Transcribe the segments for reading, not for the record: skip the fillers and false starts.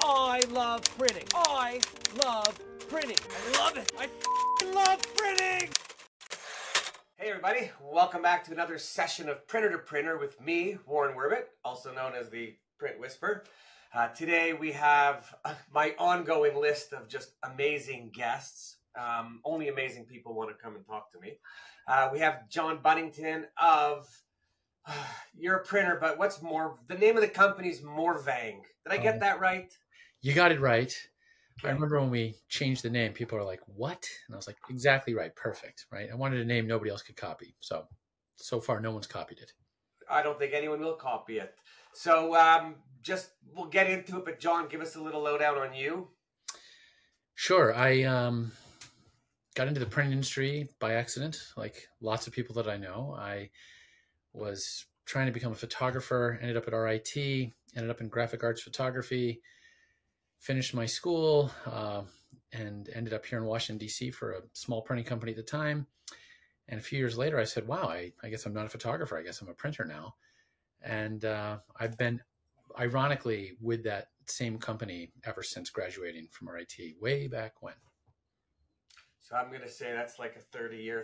I love printing. I love printing. I love it. I f***ing love printing. Hey everybody, welcome back to another session of Printer to Printer with me, Warren Werbitt, also known as the Print Whisperer. Today we have my ongoing list of just amazing guests. Only amazing people want to come and talk to me. We have Jon Budington of, you're a printer, but what's more, the name of the company is More Vang. Did I get that right? You got it right. Okay. I remember when we changed the name, people were like, what? And I was like, exactly right. Perfect. Right. I wanted a name nobody else could copy. So far, no one's copied it. I don't think anyone will copy it. So we'll get into it, but Jon, give us a little lowdown on you. Sure. I got into the print industry by accident, like lots of people that I know. I was trying to become a photographer, ended up at RIT, ended up in graphic arts photography, finished my school, and ended up here in Washington, D.C. for a small printing company at the time. And a few years later, I said, wow, I guess I'm not a photographer. I guess I'm a printer now. And I've been, ironically, with that same company ever since graduating from RIT, way back when. So I'm going to say that's like a 30-year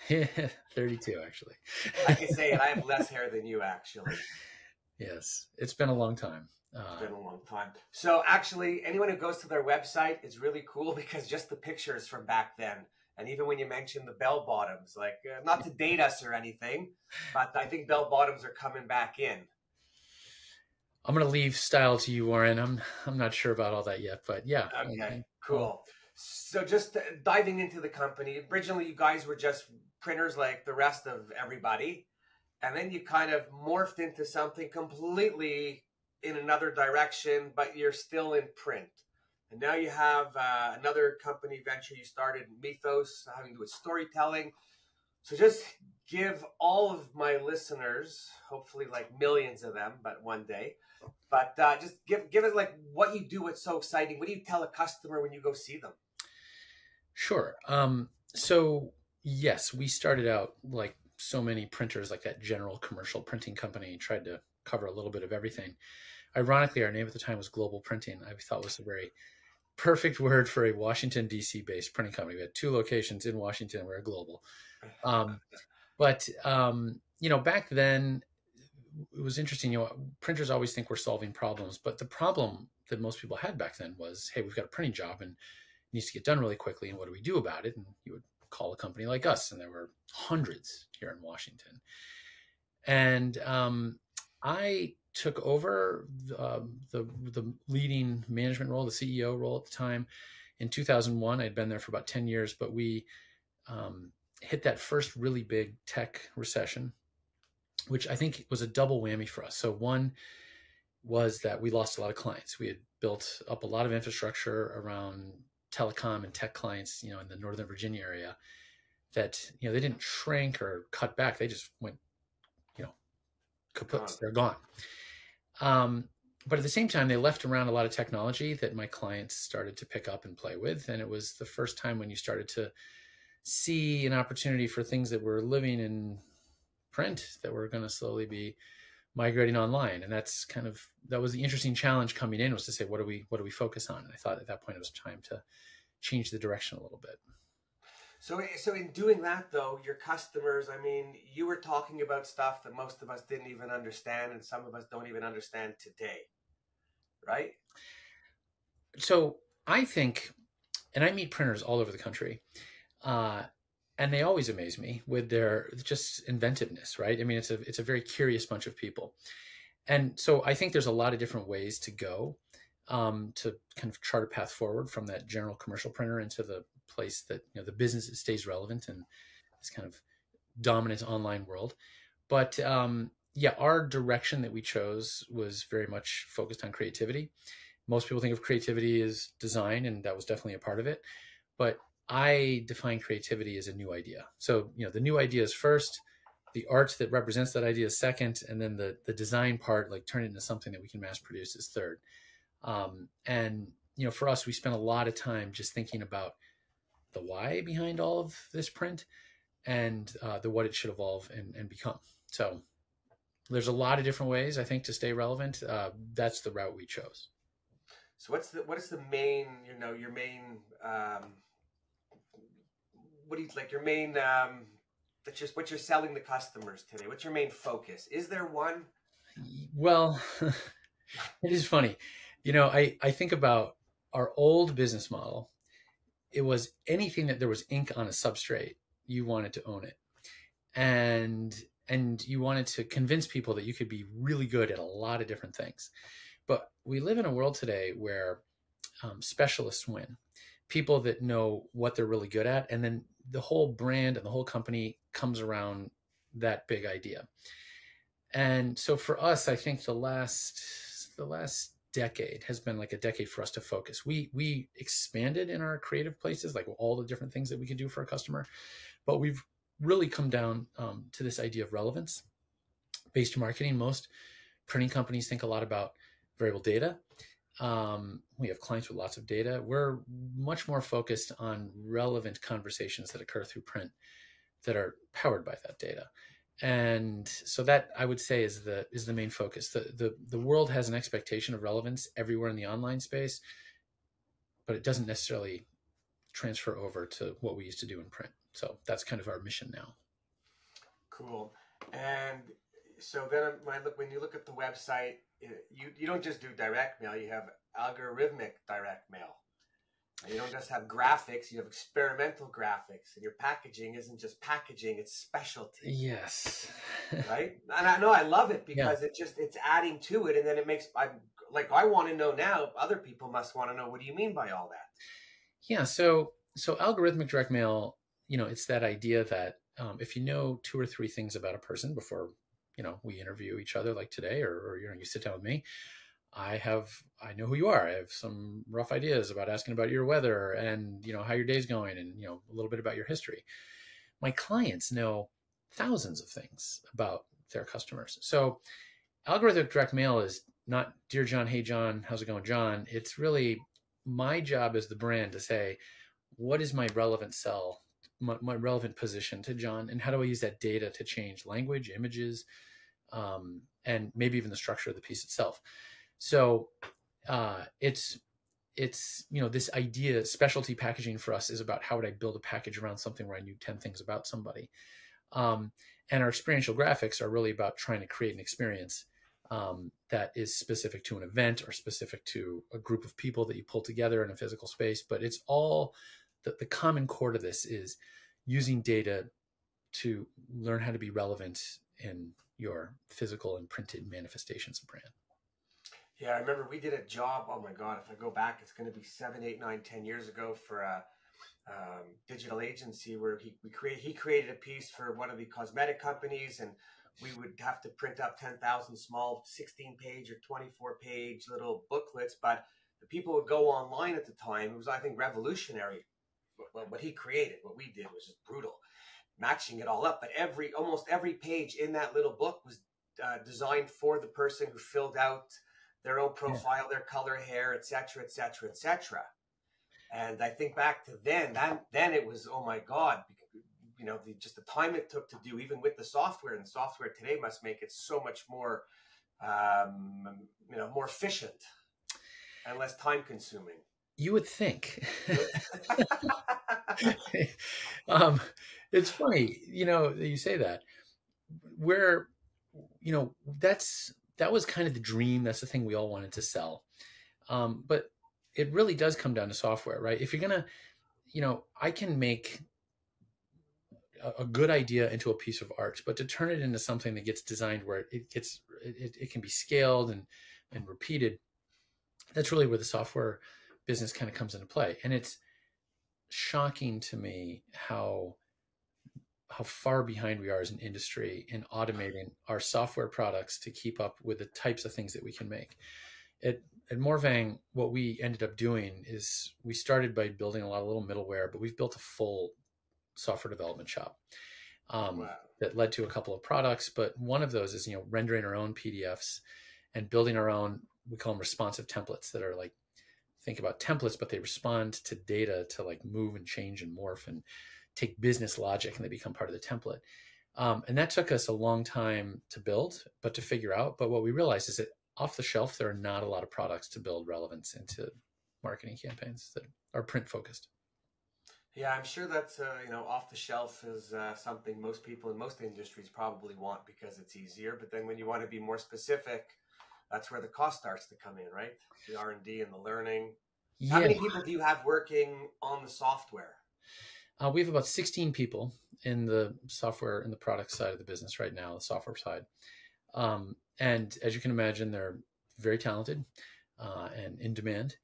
thing. 32, actually. I can say it. I have less hair than you, actually. Yes, it's been a long time. It's been a long time. So actually, anyone who goes to their website is really cool because just the pictures from back then. And even when you mentioned the bell bottoms, like not to date us or anything, but I think bell bottoms are coming back in. I'm going to leave style to you, Warren. I'm not sure about all that yet, but yeah. Okay, cool. So just diving into the company, originally you guys were just printers like the rest of everybody. And then you kind of morphed into something completely in another direction, but you're still in print. And now you have another company venture you started, Mythos, having to do with storytelling. So just give all of my listeners, hopefully like millions of them, but one day, but just give us like what you do, what's so exciting. What do you tell a customer when you go see them? Sure. So yes, we started out like so many printers, like that general commercial printing company, tried to cover a little bit of everything. Ironically, our name at the time was Global Printing. I thought was a very perfect word for a Washington, D.C. based printing company. We had 2 locations in Washington. We're global. But back then it was interesting, printers always think we're solving problems, but the problem that most people had back then was, hey, we've got a printing job and it needs to get done really quickly. And what do we do about it? And you would call a company like us. And there were hundreds here in Washington. And I took over the leading management role, the CEO role at the time. In 2001, I'd been there for about 10 years, but we hit that first really big tech recession, which I think was a double whammy for us. So one was that we lost a lot of clients. We had built up a lot of infrastructure around telecom and tech clients, in the Northern Virginia area that, they didn't shrink or cut back. They just went, kaput. They're gone. But at the same time, they left around a lot of technology that my clients started to pick up and play with. And it was the first time when you started to see an opportunity for things that were living in print that were going to slowly be migrating online. And that was the interesting challenge coming in, was to say, what do we focus on? And I thought at that point it was time to change the direction a little bit. So in doing that, though, your customers, I mean, you were talking about stuff that most of us didn't even understand, and some of us don't even understand today, right? So I think, and I meet printers all over the country, and they always amaze me with their just inventiveness, right? I mean, it's a very curious bunch of people. And so I think there's a lot of different ways to go to kind of chart a path forward from that general commercial printer into the place that, the business that stays relevant in this kind of dominant online world. But our direction that we chose was very much focused on creativity. Most people think of creativity as design, and that was definitely a part of it. But I define creativity as a new idea. So, the new idea is first, the art that represents that idea is second, and then the design part, like turn it into something that we can mass produce, is third. And for us, we spent a lot of time just thinking about the why behind all of this print and the what it should evolve and become. So there's a lot of different ways, I think, to stay relevant. That's the route we chose. So what is the main, your main, what do you like, your main, that's just what you're selling the customers today? What's your main focus? Is there one? Well, it is funny. I think about our old business model. It was anything that there was ink on a substrate, you wanted to own it. And you wanted to convince people that you could be really good at a lot of different things. But we live in a world today where specialists win, people that know what they're really good at, and then the whole brand and the whole company comes around that big idea. And so for us, I think the last decade has been like a decade for us to focus. We expanded in our creative places, like all the different things that we could do for a customer, but we've really come down to this idea of relevance based marketing. Most printing companies think a lot about variable data. We have clients with lots of data. We're much more focused on relevant conversations that occur through print that are powered by that data. And so that, I would say, is the main focus. The world has an expectation of relevance everywhere in the online space, but it doesn't necessarily transfer over to what we used to do in print. So that's kind of our mission now. Cool. And so then when you look at the website, you don't just do direct mail, you have algorithmic direct mail. You don't just have graphics, you have experimental graphics, and your packaging isn't just packaging, it's specialty. Yes. Right? And I love it because it's adding to it, and then it makes, I want to know now, other people must want to know, what do you mean by all that? Yeah, so algorithmic direct mail, it's that idea that if you know 2 or 3 things about a person before, we interview each other like today, or you sit down with me, I know who you are. I have some rough ideas about asking about your weather and, how your day's going and, a little bit about your history. My clients know thousands of things about their customers. So algorithmic direct mail is not, dear John, hey John, how's it going, John? It's really my job as the brand to say, what is my relevant sell, my relevant position to John, and how do I use that data to change language, images, and maybe even the structure of the piece itself. So it's this idea, specialty packaging for us is about how would I build a package around something where I knew 10 things about somebody. And our experiential graphics are really about trying to create an experience that is specific to an event or specific to a group of people that you pull together in a physical space. But it's all, the common core to this is using data to learn how to be relevant in your physical and printed manifestations of brand. Yeah, I remember we did a job, oh my God, if I go back, it's going to be 7, 8, 9, 10 years ago for a digital agency where he created a piece for one of the cosmetic companies, and we would have to print up 10,000 small 16-page or 24-page little booklets, but the people would go online at the time. It was, I think, revolutionary. What he created, what we did was just brutal, matching it all up. But almost every page in that little book was designed for the person who filled out their own profile, their color, hair, etc., etc., etc. And I think back to then it was, oh my God, just the time it took to do, even with the software, and the software today must make it so much more, more efficient and less time consuming. You would think. It's funny, that you say that. Where, that was kind of the dream. That's the thing we all wanted to sell. But it really does come down to software, right? If you're gonna, I can make a good idea into a piece of art, but to turn it into something that gets designed where it can be scaled and repeated, that's really where the software business kind of comes into play. And it's shocking to me how far behind we are as an industry in automating our software products to keep up with the types of things that we can make. At More Vang, what we ended up doing is we started by building a lot of little middleware, but we've built a full software development shop that led to a couple of products. But one of those is, rendering our own PDFs and building our own, we call them responsive templates, that are like, think about templates, but they respond to data to like move and change and morph and take business logic, and they become part of the template. And that took us a long time to build, but to figure out. But what we realized is that off the shelf, there are not a lot of products to build relevance into marketing campaigns that are print focused. Yeah, I'm sure that's off the shelf is something most people in most industries probably want because it's easier. But then when you want to be more specific, that's where the cost starts to come in, right? The R&D and the learning. So how Yeah, many people do you have working on the software? we have about 16 people in the software and the product side of the business right now, the software side. And as you can imagine, they're very talented and in demand.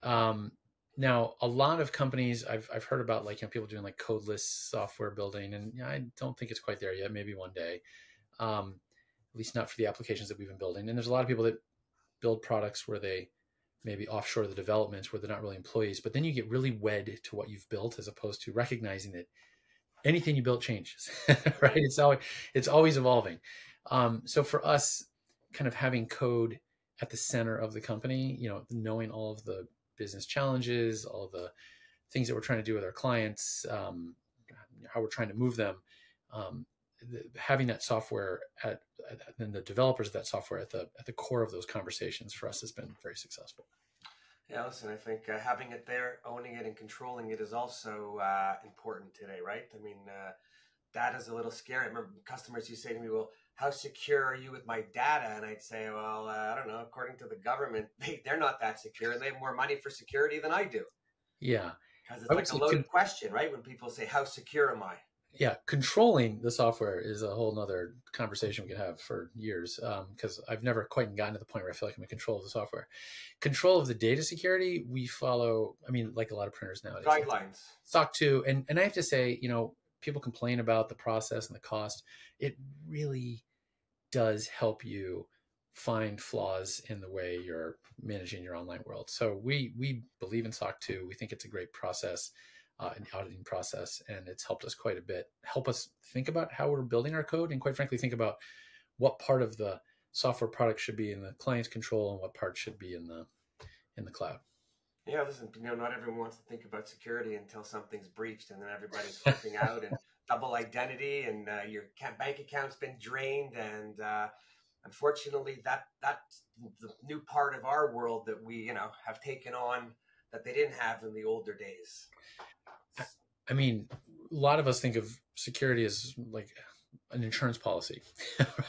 Now, a lot of companies I've heard about, like, people doing like codeless software building, and I don't think it's quite there yet. Maybe one day, at least not for the applications that we've been building. And there's a lot of people that build products where they maybe offshore the development, where they're not really employees. But then you get really wed to what you've built, as opposed to recognizing that anything you build changes, right? It's always evolving. So for us, kind of having code at the center of the company, knowing all of the business challenges, all the things that we're trying to do with our clients, how we're trying to move them, having that software and the developers of that software at the core of those conversations for us has been very successful. Yeah, listen, I think having it there, owning it and controlling it is also important today, right? I mean, that is a little scary. I remember customers used to say to me, well, how secure are you with my data? And I'd say, well, I don't know. According to the government, they're not that secure. And they have more money for security than I do. Yeah. Because it's like a loaded question, right? When people say, how secure am I? Yeah, controlling the software is a whole nother conversation we could have for years, because I've never quite gotten to the point where I feel like I'm in control of the software. Control of the data security, we follow, like a lot of printers nowadays. Guidelines. SOC 2. And I have to say, people complain about the process and the cost. It really does help you find flaws in the way you're managing your online world. So we believe in SOC 2. We think it's a great process. An auditing process, and it's helped us quite a bit. Help us think about how we're building our code, and quite frankly, think about what part of the software product should be in the client's control and what part should be in the cloud. Yeah, listen, not everyone wants to think about security until something's breached, and then everybody's flipping out, and double identity, and your bank account's been drained, and unfortunately, that's the new part of our world that we have taken on that they didn't have in the older days. A lot of us think of security as like an insurance policy.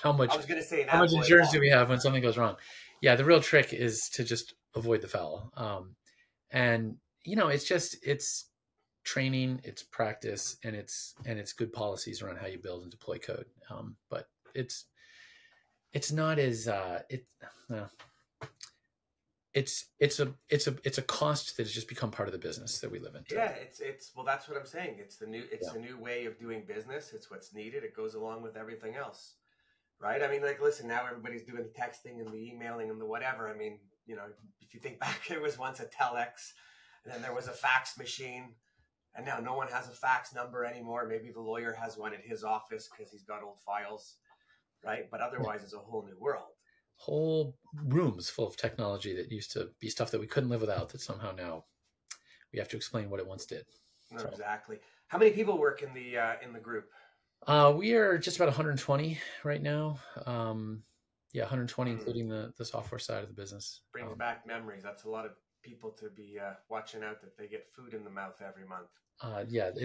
How much insurance do we have when something goes wrong? Yeah, the real trick is to just avoid the foul. And it's training, it's practice, and it's good policies around how you build and deploy code. But it's not as it's a cost that has just become part of the business that we live in. Yeah, well, that's what I'm saying. It's the new way of doing business. It's what's needed. It goes along with everything else, right? Listen, now everybody's doing the texting and the emailing and the whatever. If you think back, there was once a telex, and then there was a fax machine, and now no one has a fax number anymore. Maybe the lawyer has one at his office because he's got old files, right? But otherwise, it's a whole new world. Whole rooms full of technology that used to be stuff that we couldn't live without, that somehow now we have to explain what it once did. No, exactly. How many people work in the group? We are just about 120 right now. 120, including the software side of the business. Brings back memories. That's a lot of people to be watching out that they get food in the mouth every month.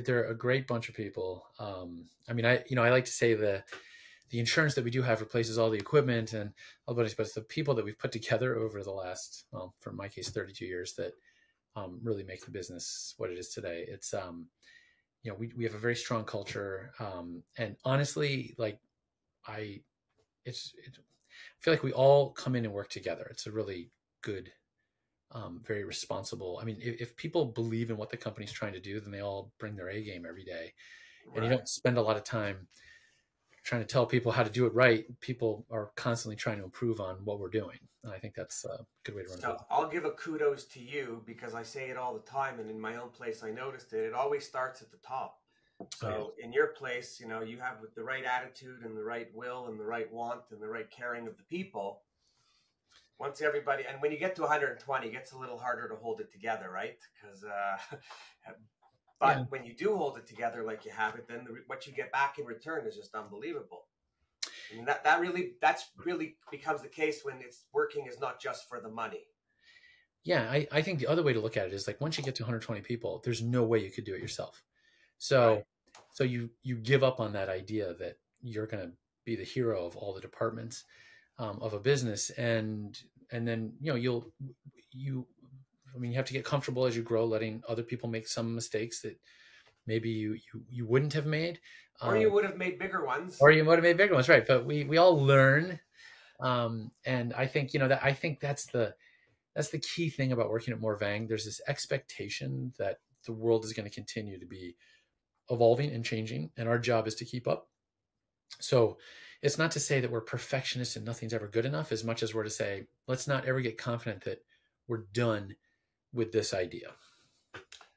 They're a great bunch of people. I like to say the insurance that we do have replaces all the equipment and all the, but it's the people that we've put together over the last, for my case, 32 years that really make the business what it is today. It's, we have a very strong culture. And honestly, I feel like we all come in and work together. It's a really good, very responsible. If people believe in what the company's trying to do, then they all bring their A game every day. And you don't spend a lot of time trying to tell people how to do it right. People are constantly trying to improve on what we're doing. And I think that's a good way to run it. So I'll give a kudos to you because I say it all the time. And in my own place, I noticed it. It always starts at the top. So in your place, you have with the right attitude and the right will and the right want and the right caring of the people. Once everybody, and when you get to 120, it gets a little harder to hold it together, right? Because But when you do hold it together like you have it, then what you get back in return is just unbelievable. And that's really becomes the case when it's working is not just for the money. Yeah, I think the other way to look at it is like once you get to 120 people, there's no way you could do it yourself. So Right. so you give up on that idea that you're going to be the hero of all the departments of a business, and then you I mean you have to get comfortable as you grow, letting other people make some mistakes that maybe you wouldn't have made, Or you would have made bigger ones. or you would have made bigger ones, right? But we all learn, and I think that I think that's the key thing about working at More Vang. There's this expectation that the world is going to continue to be evolving and changing, and our job is to keep up. So it's not to say that we're perfectionists and nothing's ever good enough, as much as we're to say, let's not ever get confident that we're done with this idea.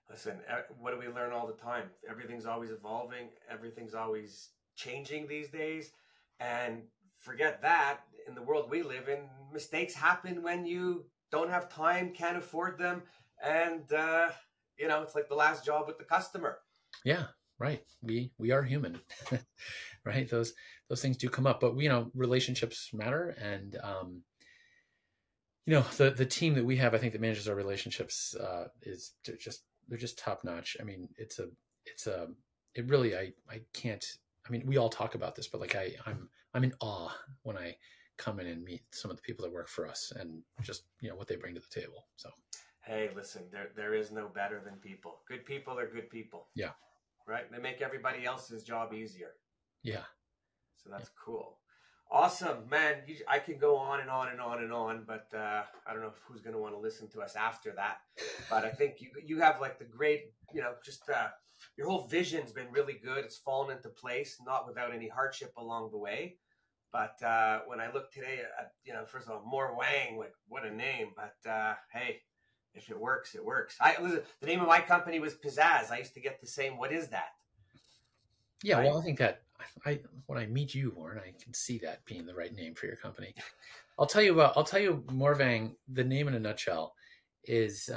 Listen, what do we learn all the time? Everything's always evolving. Everything's always changing these days. And forget that, in the world we live in, mistakes happen when you don't have time, can't afford them. And, it's like the last job with the customer. Yeah, right. We are human, right? Those things do come up, but relationships matter. And, the team that we have, I think, that manages our relationships they're just top notch. I mean, I can't, I mean, we all talk about this, but like I'm in awe when I come in and meet some of the people that work for us, and just, what they bring to the table. So, hey, listen, there is no better than people. Good people are good people. Yeah. Right? They make everybody else's job easier. Yeah. So that's cool. Awesome, man. I can go on and on and on and on, but I don't know who's going to want to listen to us after that. But I think you have like the great, just your whole vision's been really good. It's fallen into place, not without any hardship along the way. But when I look today at, first of all, More Vang, like what a name. But hey, if it works, it works. The name of my company was Pizzazz. I used to get the same, what is that? Yeah, right? Well, I think that when I meet you, Warren, I can see that being the right name for your company. I'll tell you More Vang, the name in a nutshell is,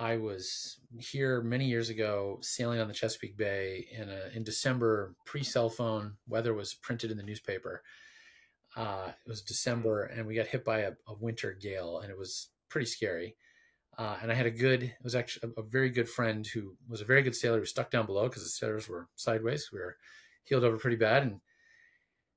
I was here many years ago sailing on the Chesapeake Bay in December, pre-cell phone. Weather was printed in the newspaper. It was December, and we got hit by a winter gale, and it was pretty scary. And I had it was actually a very good friend who was a very good sailor. He was stuck down below because the sailors were sideways. We were heeled over pretty bad. And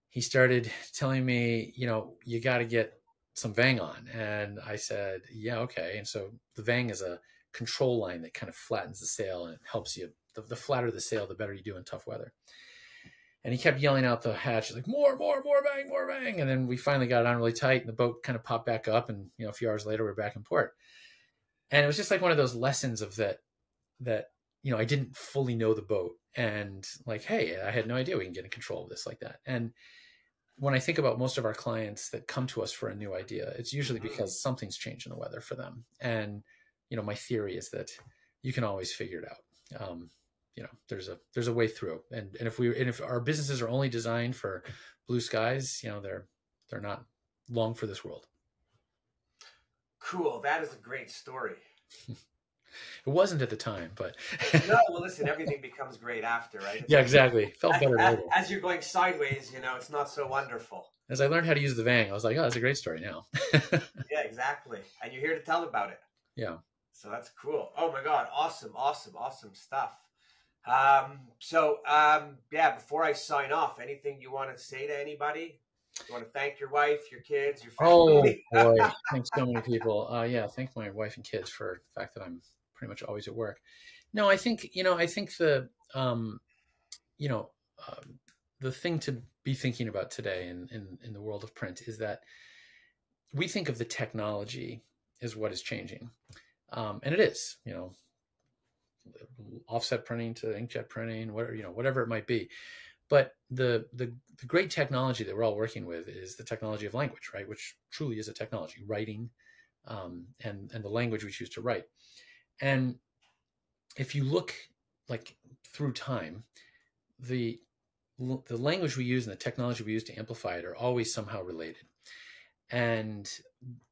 he started telling me, you got to get some Vang on. And I said, yeah, okay. And so the Vang is a control line that kind of flattens the sail, and it helps you. The flatter the sail, the better you do in tough weather. And he kept yelling out the hatch, like, more Vang, more Vang. And then we finally got it on really tight, and the boat kind of popped back up. And, a few hours later, we're back in port. And it was just like one of those lessons of that, I didn't fully know the boat, and like, hey, I had no idea we can get in control of this like that. And when I think about most of our clients that come to us for a new idea, it's usually because something's changed in the weather for them. And, my theory is that you can always figure it out. There's a way through. And if our businesses are only designed for blue skies, they're not long for this world. Cool. That is a great story. It wasn't at the time, but no. Well, listen, everything becomes great after, right? Yeah, exactly. Felt better later. As you're going sideways, it's not so wonderful. As I learned how to use the Vang, I was like, oh, that's a great story now. Yeah, exactly. And you're here to tell about it. Yeah. So that's cool. Oh my God, awesome stuff. Before I sign off, anything you want to say to anybody? You want to thank your wife, your kids, your family? Oh boy, thanks so many people. Thank my wife and kids for the fact that I'm pretty much always at work. No, I think the the thing to be thinking about today in the world of print is that we think of the technology as what is changing, and it is. Offset printing to inkjet printing, whatever it might be. But the great technology that we're all working with is the technology of language, right? Which truly is a technology, writing, and the language we choose to write. And if you look like through time, the language we use and the technology we use to amplify it are always somehow related. And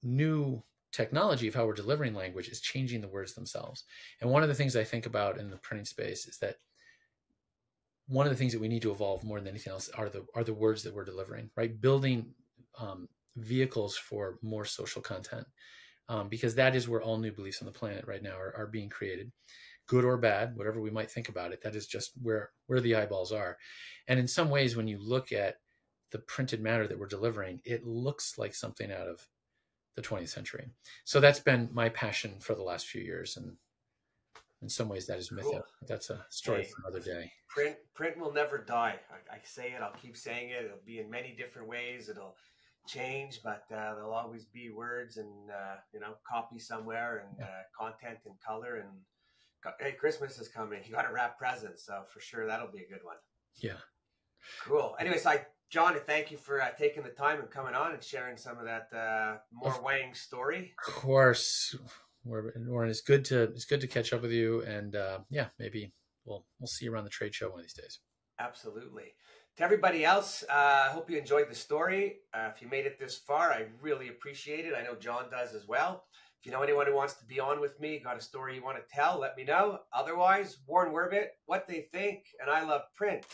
new technology of how we're delivering language is changing the words themselves. And one of the things I think about in the printing space is that one of the things that we need to evolve more than anything else are the words that we're delivering, right? Building vehicles for more social content, because that is where all new beliefs on the planet right now are being created, good or bad, whatever we might think about it. That is just where the eyeballs are. And in some ways, when you look at the printed matter that we're delivering, it looks like something out of the 20th century. So that's been my passion for the last few years. And in some ways that is mythic. Cool. That's a story for another day. Print will never die. I say it, I'll keep saying it. It'll be in many different ways. It'll change, but there'll always be words and, copy somewhere and content and color. And hey, Christmas is coming. You got to wrap presents. So for sure, that'll be a good one. Yeah. Cool. Anyways, John, thank you for taking the time and coming on and sharing some of that More Vang story. Of course, Warren, it's good to catch up with you, and maybe we'll see you around the trade show one of these days. Absolutely. To everybody else, I hope you enjoyed the story. If you made it this far, I really appreciate it. I know John does as well. If you know anyone who wants to be on with me, got a story you want to tell, let me know. Otherwise, Warren Werbitt, what they think, and I love print.